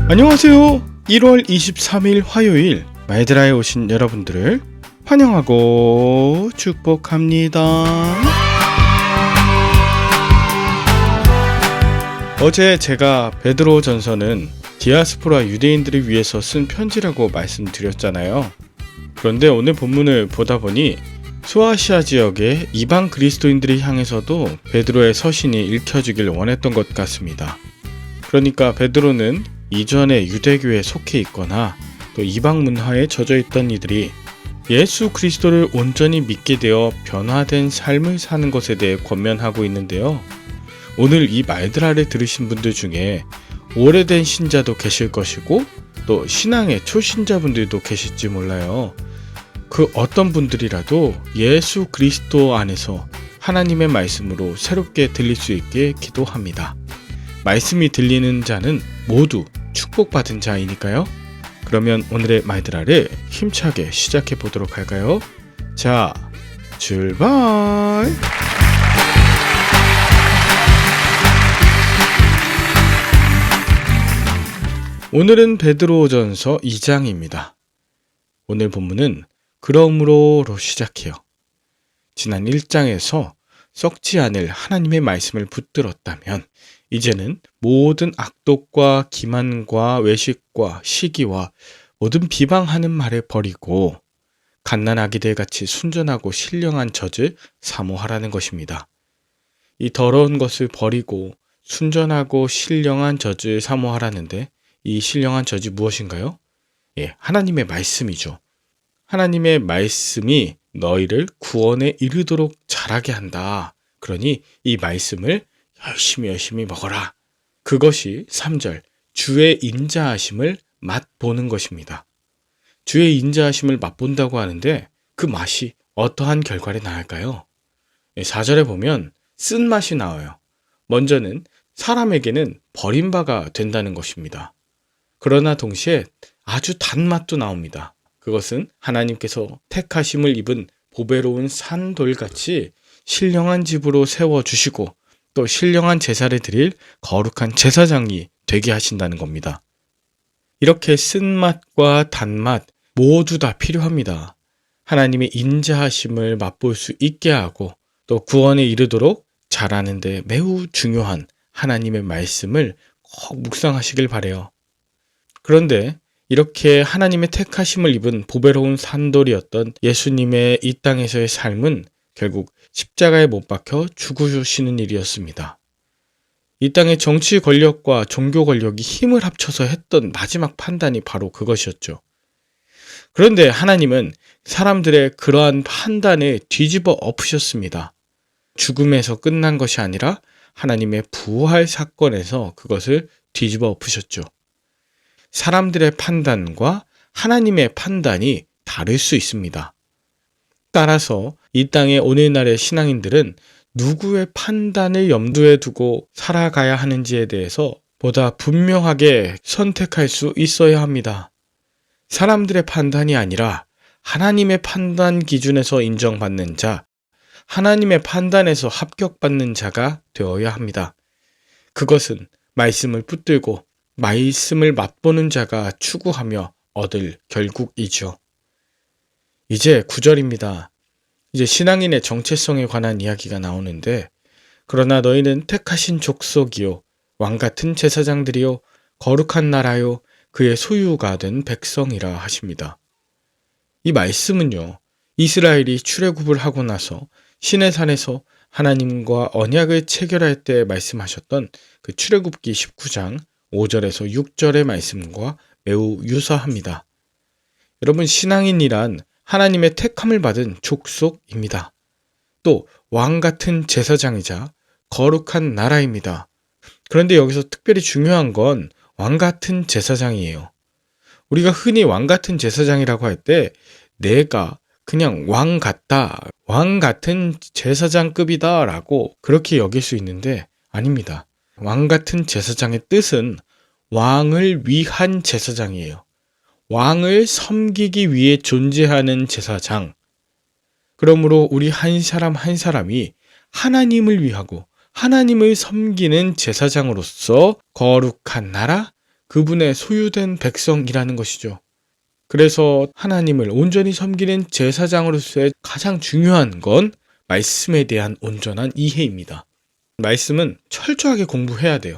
안녕하세요. 1월 23일 화요일 마이드라에 오신 여러분들을 환영하고 축복합니다. 어제 제가 베드로 전서는 디아스포라 유대인들을 위해서 쓴 편지라고 말씀드렸잖아요. 그런데 오늘 본문을 보다 보니 소아시아 지역의 이방 그리스도인들을 향해서도 베드로의 서신이 읽혀지길 원했던 것 같습니다. 그러니까 베드로는 이전에 유대교에 속해 있거나 또 이방 문화에 젖어 있던 이들이 예수 그리스도를 온전히 믿게 되어 변화된 삶을 사는 것에 대해 권면하고 있는데요. 오늘 이 말들아를 들으신 분들 중에 오래된 신자도 계실 것이고 또 신앙의 초신자분들도 계실지 몰라요. 그 어떤 분들이라도 예수 그리스도 안에서 하나님의 말씀으로 새롭게 들릴 수 있게 기도합니다. 말씀이 들리는 자는 모두 축복받은 자이니까요. 그러면 오늘의 말들아를 힘차게 시작해 보도록 할까요? 자, 출발! 오늘은 베드로전서 2장입니다. 오늘 본문은 그러므로로 시작해요. 지난 1장에서 썩지 않을 하나님의 말씀을 붙들었다면 이제는 모든 악독과 기만과 외식과 시기와 모든 비방하는 말을 버리고 갓난아기들 같이 순전하고 신령한 젖을 사모하라는 것입니다. 이 더러운 것을 버리고 순전하고 신령한 젖을 사모하라는데 이 신령한 젖이 무엇인가요? 하나님의 말씀이죠. 하나님의 말씀이 너희를 구원에 이르도록 자라게 한다. 그러니 이 말씀을 열심히 먹어라. 그것이 3절 주의 인자하심을 맛보는 것입니다. 주의 인자하심을 맛본다고 하는데 그 맛이 어떠한 결과를 낳을까요? 4절에 보면 쓴맛이 나와요. 먼저는 사람에게는 버림바가 된다는 것입니다. 그러나 동시에 아주 단맛도 나옵니다. 그것은 하나님께서 택하심을 입은 보배로운 산돌같이 신령한 집으로 세워주시고 또 신령한 제사를 드릴 거룩한 제사장이 되게 하신다는 겁니다. 이렇게 쓴맛과 단맛 모두 다 필요합니다. 하나님의 인자하심을 맛볼 수 있게 하고 또 구원에 이르도록 자라는 데 매우 중요한 하나님의 말씀을 꼭 묵상하시길 바라요. 그런데 이렇게 하나님의 택하심을 입은 보배로운 산돌이었던 예수님의 이 땅에서의 삶은 결국 십자가에 못 박혀 죽으시는 일이었습니다. 이 땅의 정치 권력과 종교 권력이 힘을 합쳐서 했던 마지막 판단이 바로 그것이었죠. 그런데 하나님은 사람들의 그러한 판단을 뒤집어 엎으셨습니다. 죽음에서 끝난 것이 아니라 하나님의 부활 사건에서 그것을 뒤집어 엎으셨죠. 사람들의 판단과 하나님의 판단이 다를 수 있습니다. 따라서 이 땅의 오늘날의 신앙인들은 누구의 판단을 염두에 두고 살아가야 하는지에 대해서 보다 분명하게 선택할 수 있어야 합니다. 사람들의 판단이 아니라 하나님의 판단 기준에서 인정받는 자, 하나님의 판단에서 합격받는 자가 되어야 합니다. 그것은 말씀을 붙들고 말씀을 맛보는 자가 추구하며 얻을 결국이죠. 이제 9절입니다. 이제 신앙인의 정체성에 관한 이야기가 나오는데 그러나 너희는 택하신 족속이요 왕같은 제사장들이요 거룩한 나라요 그의 소유가 된 백성이라 하십니다. 이 말씀은요. 이스라엘이 출애굽을 하고 나서 시내산에서 하나님과 언약을 체결할 때 말씀하셨던 그 출애굽기 19장 5절에서 6절의 말씀과 매우 유사합니다. 여러분 신앙인이란 하나님의 택함을 받은 족속입니다. 또 왕같은 제사장이자 거룩한 나라입니다. 그런데 여기서 특별히 중요한 건 왕같은 제사장이에요. 우리가 흔히 왕같은 제사장이라고 할 때 내가 그냥 왕 같다, 왕 같은 제사장급이다 라고 그렇게 여길 수 있는데 아닙니다. 왕 같은 제사장의 뜻은 왕을 위한 제사장이에요. 왕을 섬기기 위해 존재하는 제사장. 그러므로 우리 한 사람 한 사람이 하나님을 위하고 하나님을 섬기는 제사장으로서 거룩한 나라, 그분의 소유된 백성이라는 것이죠. 그래서 하나님을 온전히 섬기는 제사장으로서의 가장 중요한 건 말씀에 대한 온전한 이해입니다. 말씀은 철저하게 공부해야 돼요.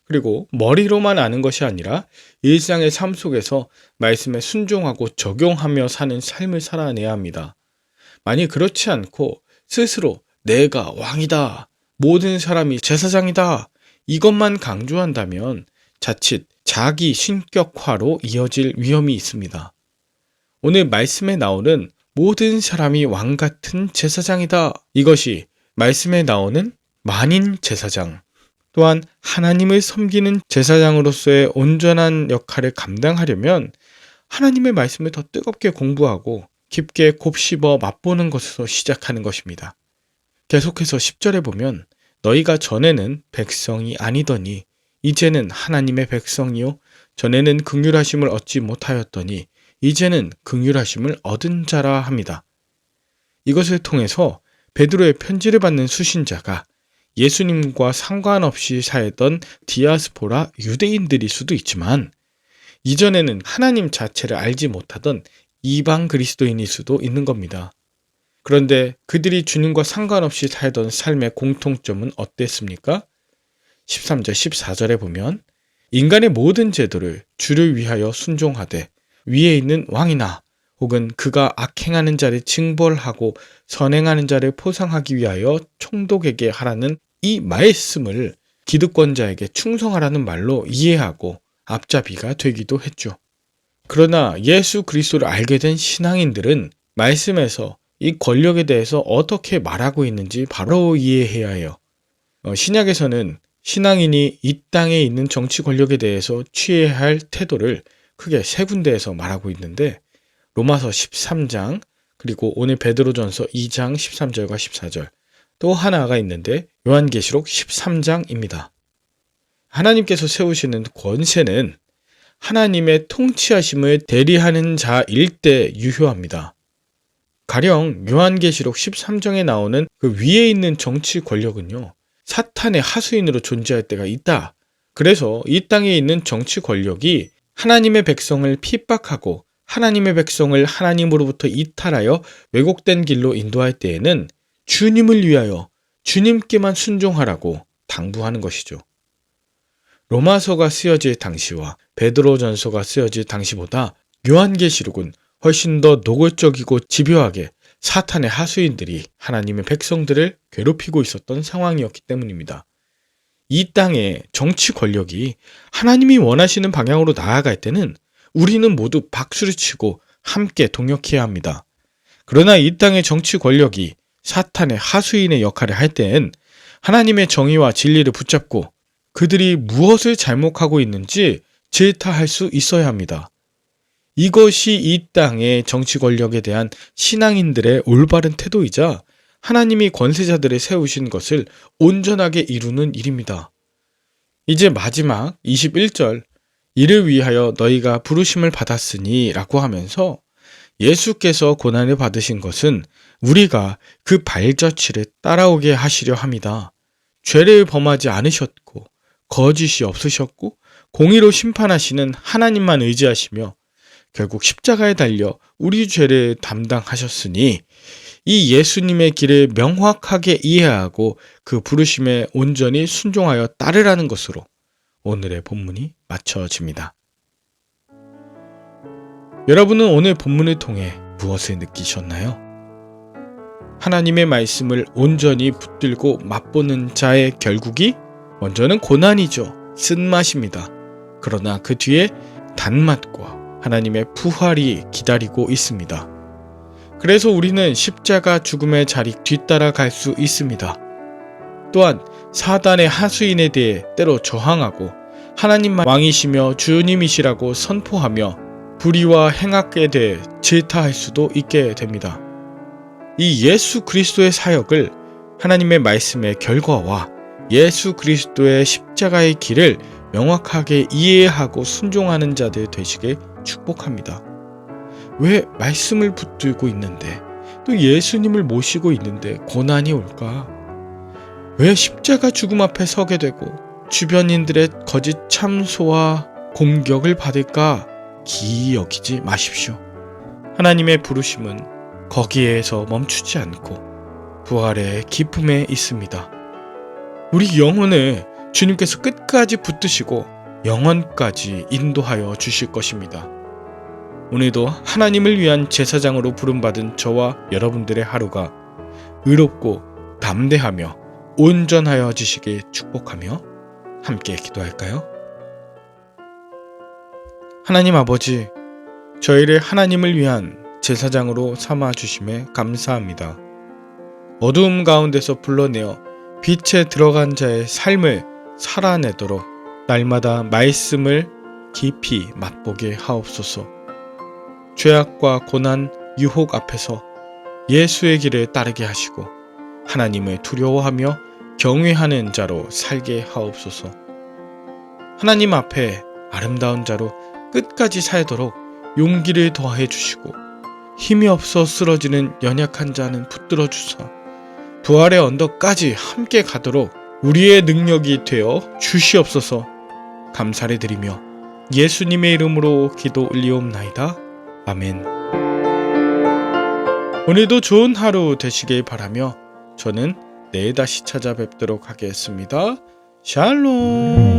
그리고 머리로만 아는 것이 아니라 일상의 삶 속에서 말씀에 순종하고 적용하며 사는 삶을 살아내야 합니다. 만약 그렇지 않고 스스로 내가 왕이다, 모든 사람이 제사장이다, 이것만 강조한다면 자칫 자기 신격화로 이어질 위험이 있습니다. 오늘 말씀에 나오는 모든 사람이 왕 같은 제사장이다, 이것이 말씀에 나오는 만인 제사장, 또한 하나님을 섬기는 제사장으로서의 온전한 역할을 감당하려면 하나님의 말씀을 더 뜨겁게 공부하고 깊게 곱씹어 맛보는 것에서 시작하는 것입니다. 계속해서 10절에 보면 너희가 전에는 백성이 아니더니 이제는 하나님의 백성이요 전에는 긍휼하심을 얻지 못하였더니 이제는 긍휼하심을 얻은 자라 합니다. 이것을 통해서 베드로의 편지를 받는 수신자가 예수님과 상관없이 살던 디아스포라 유대인들일 수도 있지만 이전에는 하나님 자체를 알지 못하던 이방 그리스도인일 수도 있는 겁니다. 그런데 그들이 주님과 상관없이 살던 삶의 공통점은 어땠습니까? 13절 14절에 보면 인간의 모든 제도를 주를 위하여 순종하되 위에 있는 왕이나 혹은 그가 악행하는 자를 징벌하고 선행하는 자를 포상하기 위하여 총독에게 하라는 이 말씀을 기득권자에게 충성하라는 말로 이해하고 앞잡이가 되기도 했죠. 그러나 예수 그리스도를 알게 된 신앙인들은 말씀에서 이 권력에 대해서 어떻게 말하고 있는지 바로 이해해야 해요. 신약에서는 신앙인이 이 땅에 있는 정치 권력에 대해서 취해야 할 태도를 크게 세 군데에서 말하고 있는데 로마서 13장 그리고 오늘 베드로전서 2장 13절과 14절 또 하나가 있는데 요한계시록 13장입니다. 하나님께서 세우시는 권세는 하나님의 통치하심을 대리하는 자일 때 유효합니다. 가령 요한계시록 13장에 나오는 그 위에 있는 정치 권력은요, 사탄의 하수인으로 존재할 때가 있다. 그래서 이 땅에 있는 정치 권력이 하나님의 백성을 핍박하고 하나님의 백성을 하나님으로부터 이탈하여 왜곡된 길로 인도할 때에는 주님을 위하여 주님께만 순종하라고 당부하는 것이죠. 로마서가 쓰여질 당시와 베드로전서가 쓰여질 당시보다 요한계시록은 훨씬 더 노골적이고 집요하게 사탄의 하수인들이 하나님의 백성들을 괴롭히고 있었던 상황이었기 때문입니다. 이 땅의 정치 권력이 하나님이 원하시는 방향으로 나아갈 때는 우리는 모두 박수를 치고 함께 동역해야 합니다. 그러나 이 땅의 정치 권력이 사탄의 하수인의 역할을 할 때엔 하나님의 정의와 진리를 붙잡고 그들이 무엇을 잘못하고 있는지 질타할 수 있어야 합니다. 이것이 이 땅의 정치 권력에 대한 신앙인들의 올바른 태도이자 하나님이 권세자들을 세우신 것을 온전하게 이루는 일입니다. 이제 마지막 21절 이를 위하여 너희가 부르심을 받았으니 라고 하면서 예수께서 고난을 받으신 것은 우리가 그 발자취를 따라오게 하시려 합니다. 죄를 범하지 않으셨고 거짓이 없으셨고 공의로 심판하시는 하나님만 의지하시며 결국 십자가에 달려 우리 죄를 담당하셨으니 이 예수님의 길을 명확하게 이해하고 그 부르심에 온전히 순종하여 따르라는 것으로 오늘의 본문이 마쳐집니다. 여러분은 오늘 본문을 통해 무엇을 느끼셨나요? 하나님의 말씀을 온전히 붙들고 맛보는 자의 결국이 먼저는 고난이죠. 쓴맛입니다. 그러나 그 뒤에 단맛과 하나님의 부활이 기다리고 있습니다. 그래서 우리는 십자가 죽음의 자리 뒤따라 갈 수 있습니다. 또한 사단의 하수인에 대해 때로 저항하고 하나님만 왕이시며 주님이시라고 선포하며 불의와 행악에 대해 질타할 수도 있게 됩니다. 이 예수 그리스도의 사역을 하나님의 말씀의 결과와 예수 그리스도의 십자가의 길을 명확하게 이해하고 순종하는 자들 되시길 축복합니다. 왜 말씀을 붙들고 있는데 또 예수님을 모시고 있는데 고난이 올까? 왜 십자가 죽음 앞에 서게 되고 주변인들의 거짓 참소와 공격을 받을까 기이 여기지 마십시오. 하나님의 부르심은 거기에서 멈추지 않고 부활의 기쁨에 있습니다. 우리 영혼을 주님께서 끝까지 붙드시고 영원까지 인도하여 주실 것입니다. 오늘도 하나님을 위한 제사장으로 부름받은 저와 여러분들의 하루가 의롭고 담대하며 온전하여지시길 축복하며 함께 기도할까요? 하나님 아버지, 저희를 하나님을 위한 제사장으로 삼아주심에 감사합니다. 어두움 가운데서 불러내어 빛에 들어간 자의 삶을 살아내도록 날마다 말씀을 깊이 맛보게 하옵소서. 죄악과 고난, 유혹 앞에서 예수의 길을 따르게 하시고 하나님을 두려워하며 경외하는 자로 살게 하옵소서. 하나님 앞에 아름다운 자로 끝까지 살도록 용기를 더해 주시고 힘이 없어 쓰러지는 연약한 자는 붙들어 주사 부활의 언덕까지 함께 가도록 우리의 능력이 되어 주시옵소서. 감사를 드리며 예수님의 이름으로 기도 올리옵나이다. 아멘. 오늘도 좋은 하루 되시길 바라며 저는 내일 다시 찾아뵙도록 하겠습니다. 샬롬.